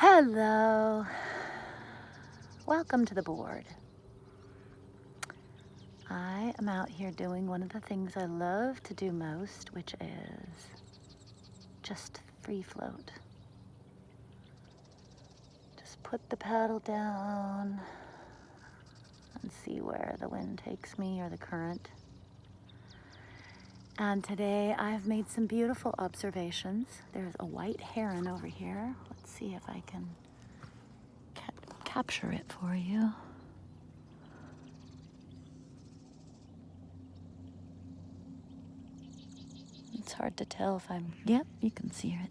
Hello. Welcome to the board. I am out here doing one of the things I love to do most, which is just free float. Just put the paddle down and see where the wind takes me or the current. And today I've made some beautiful observations. There's a white heron over here. Let's see if I can capture it for you. It's hard to tell if yep, you can see it.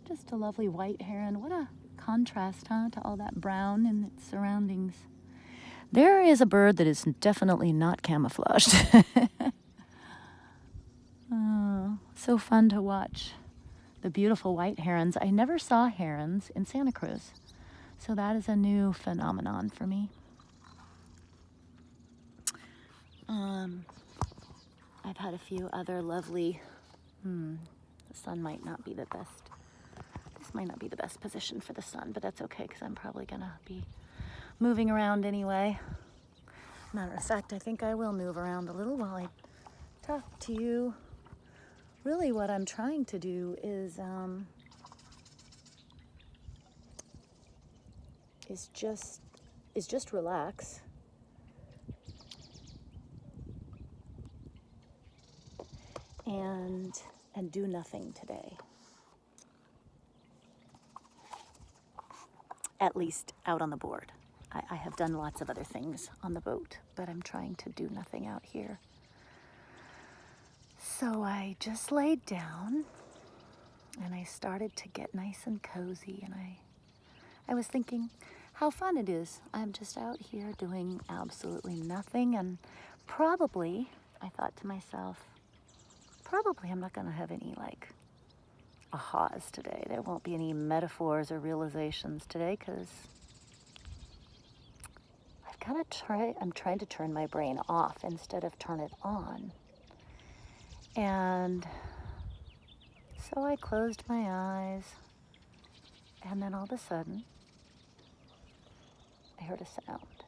Just a lovely white heron. What a contrast, huh, to all that brown in its surroundings. There is a bird that is definitely not camouflaged. Oh, so fun to watch the beautiful white herons. I never saw herons in Santa Cruz, so that is a new phenomenon for me. I've had a few other lovely, the sun might not be the best. This might not be the best position for the sun, but that's okay because I'm probably gonna be moving around anyway. Matter of fact, I think I will move around a little while I talk to you. Really what I'm trying to do is just relax. And do nothing today. At least out on the board. I have done lots of other things on the boat, but I'm trying to do nothing out here. So I just laid down and I started to get nice and cozy, and I was thinking how fun it is. I'm just out here doing absolutely nothing, and probably, I thought to myself, probably I'm not gonna have any ahas today. There won't be any metaphors or realizations today because I'm trying to turn my brain off instead of turn it on. And so I closed my eyes, and then all of a sudden, I heard a sound.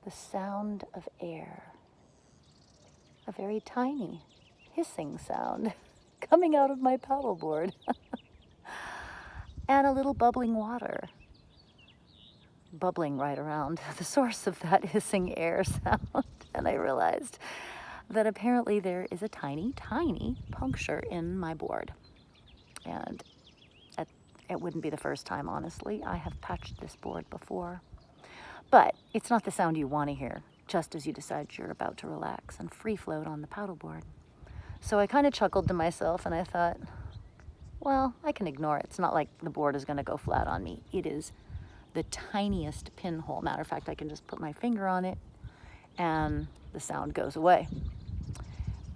The sound of air. A very tiny hissing sound coming out of my paddleboard. And a little bubbling water. Bubbling right around the source of that hissing air sound. And I realized that apparently there is a tiny, tiny puncture in my board. And it wouldn't be the first time, honestly. I have patched this board before. But it's not the sound you want to hear, just as you decide you're about to relax and free float on the paddleboard. So I kind of chuckled to myself and I thought, well, I can ignore it. It's not like the board is going to go flat on me. It is the tiniest pinhole. Matter of fact, I can just put my finger on it and the sound goes away.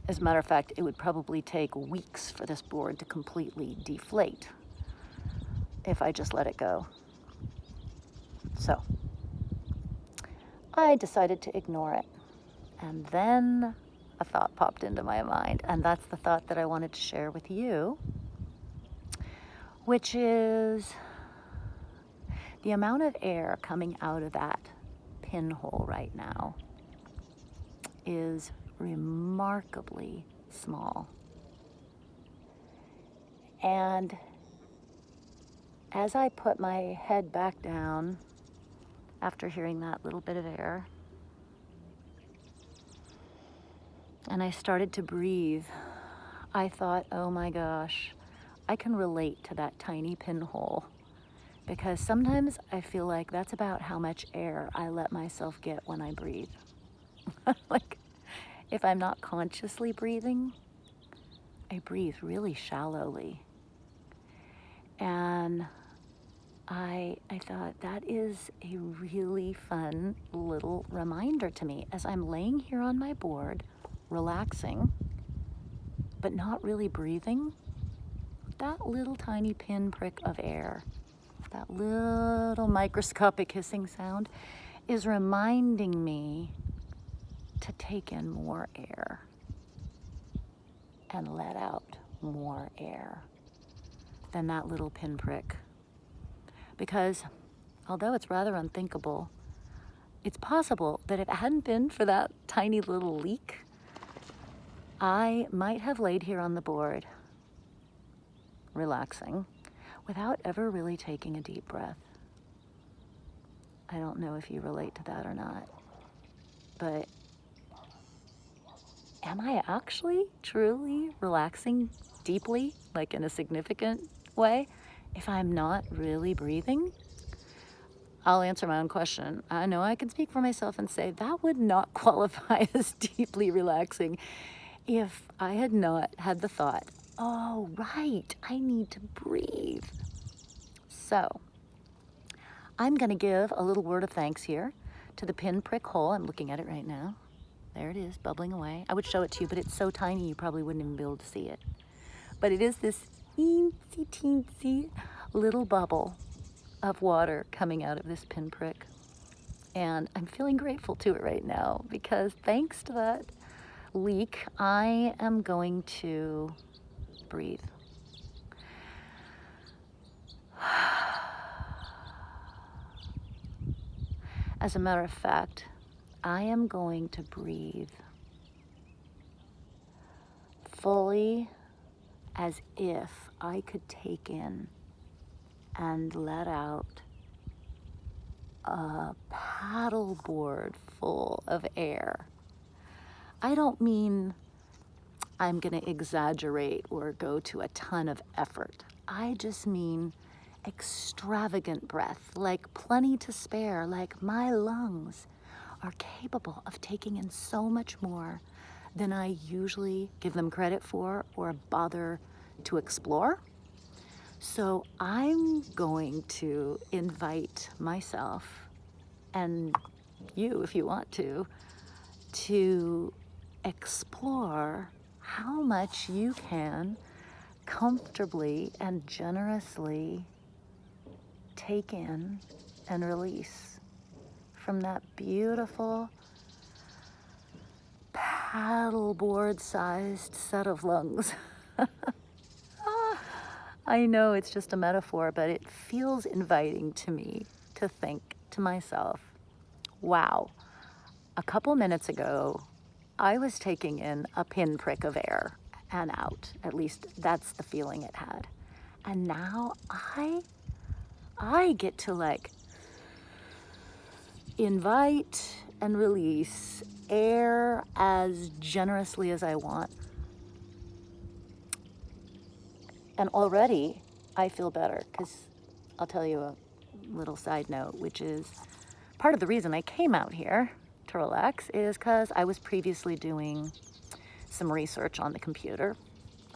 As a matter of fact, it would probably take weeks for this board to completely deflate if I just let it go. So I decided to ignore it. And then a thought popped into my mind, and that's the thought that I wanted to share with you, which is the amount of air coming out of that pinhole right now is remarkably small. And as I put my head back down after hearing that little bit of air, and I started to breathe, I thought, oh my gosh, I can relate to that tiny pinhole, because sometimes I feel like that's about how much air I let myself get when I breathe. Like, if I'm not consciously breathing, I breathe really shallowly. And I thought that is a really fun little reminder to me as I'm laying here on my board, relaxing, but not really breathing. That little tiny pinprick of air, that little microscopic hissing sound, is reminding me to take in more air and let out more air. than that little pinprick. Because although it's rather unthinkable, it's possible that if it hadn't been for that tiny little leak, I might have laid here on the board, relaxing, without ever really taking a deep breath. I don't know if you relate to that or not, but am I actually truly relaxing deeply, like in a significant way, if I'm not really breathing? I'll answer my own question. I know I can speak for myself and say that would not qualify as deeply relaxing if I had not had the thought, oh, right, I need to breathe. So I'm going to give a little word of thanks here to the pinprick hole. I'm looking at it right now. There it is, bubbling away. I would show it to you, but it's so tiny you probably wouldn't even be able to see it. But it is this teensy, teensy little bubble of water coming out of this pinprick. And I'm feeling grateful to it right now because thanks to that leak, I am going to breathe. As a matter of fact, I am going to breathe fully as if I could take in and let out a paddleboard full of air. I don't mean I'm going to exaggerate or go to a ton of effort. I just mean extravagant breath, like plenty to spare, like my lungs are capable of taking in so much more than I usually give them credit for or bother to explore. So I'm going to invite myself and you, if you want to explore how much you can comfortably and generously take in and release from that beautiful paddleboard-sized set of lungs. I know it's just a metaphor, but it feels inviting to me to think to myself, wow, a couple minutes ago, I was taking in a pinprick of air and out. At least that's the feeling it had. And now I get to like invite and release air as generously as I want. And already I feel better because I'll tell you a little side note, which is part of the reason I came out here to relax is because I was previously doing some research on the computer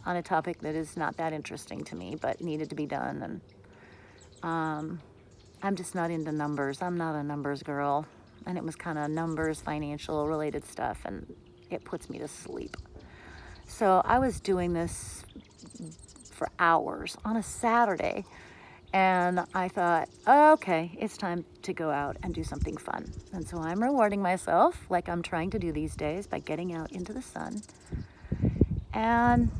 on a topic that is not that interesting to me, but needed to be done. And I'm just not into numbers. I'm not a numbers girl. And it was kind of numbers, financial related stuff, and it puts me to sleep. So I was doing this for hours on a Saturday, and I thought, okay, it's time to go out and do something fun. And so I'm rewarding myself like I'm trying to do these days by getting out into the sun. And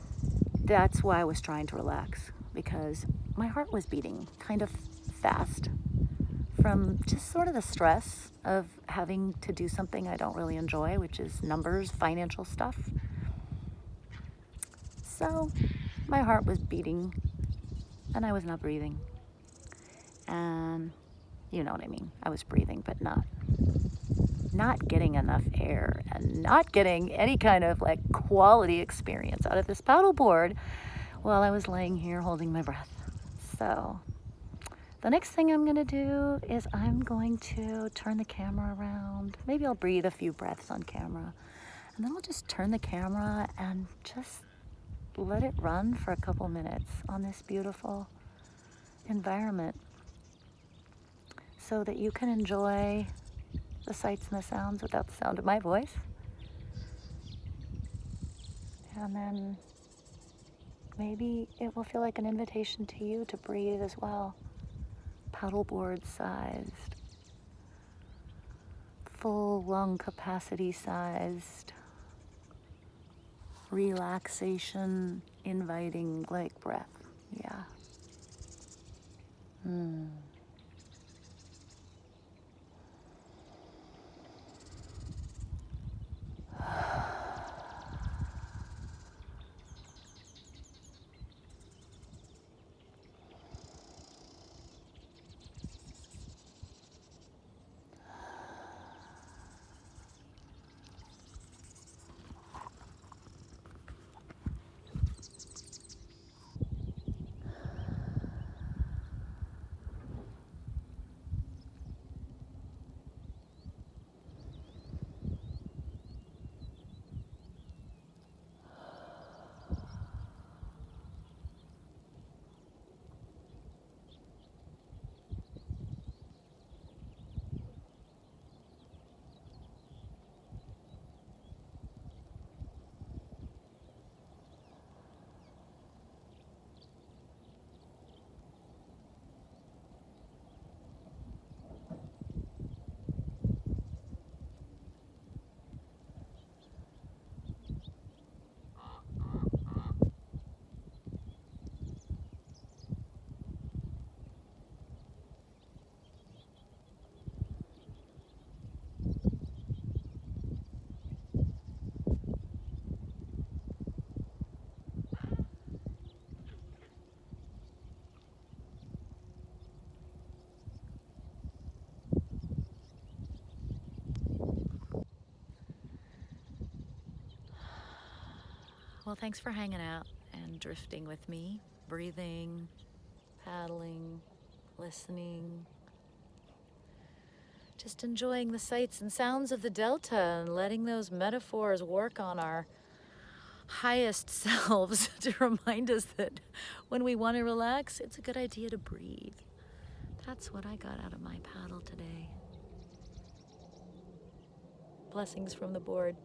that's why I was trying to relax, because my heart was beating kind of fast from just sort of the stress of having to do something I don't really enjoy, which is numbers, financial stuff. So my heart was beating and I was not breathing. And you know what I mean. I was breathing, but not getting enough air and not getting any kind of like quality experience out of this paddleboard while I was laying here holding my breath. So the next thing I'm gonna do is I'm going to turn the camera around. Maybe I'll breathe a few breaths on camera, and then I'll just turn the camera and just let it run for a couple minutes on this beautiful environment so that you can enjoy the sights and the sounds without the sound of my voice. And then maybe it will feel like an invitation to you to breathe as well. Paddleboard sized, full lung capacity sized, relaxation inviting like breath. Yeah. Mm. Well, thanks for hanging out and drifting with me, breathing, paddling, listening, just enjoying the sights and sounds of the Delta and letting those metaphors work on our highest selves to remind us that when we want to relax, it's a good idea to breathe. That's what I got out of my paddle today. Blessings from the board.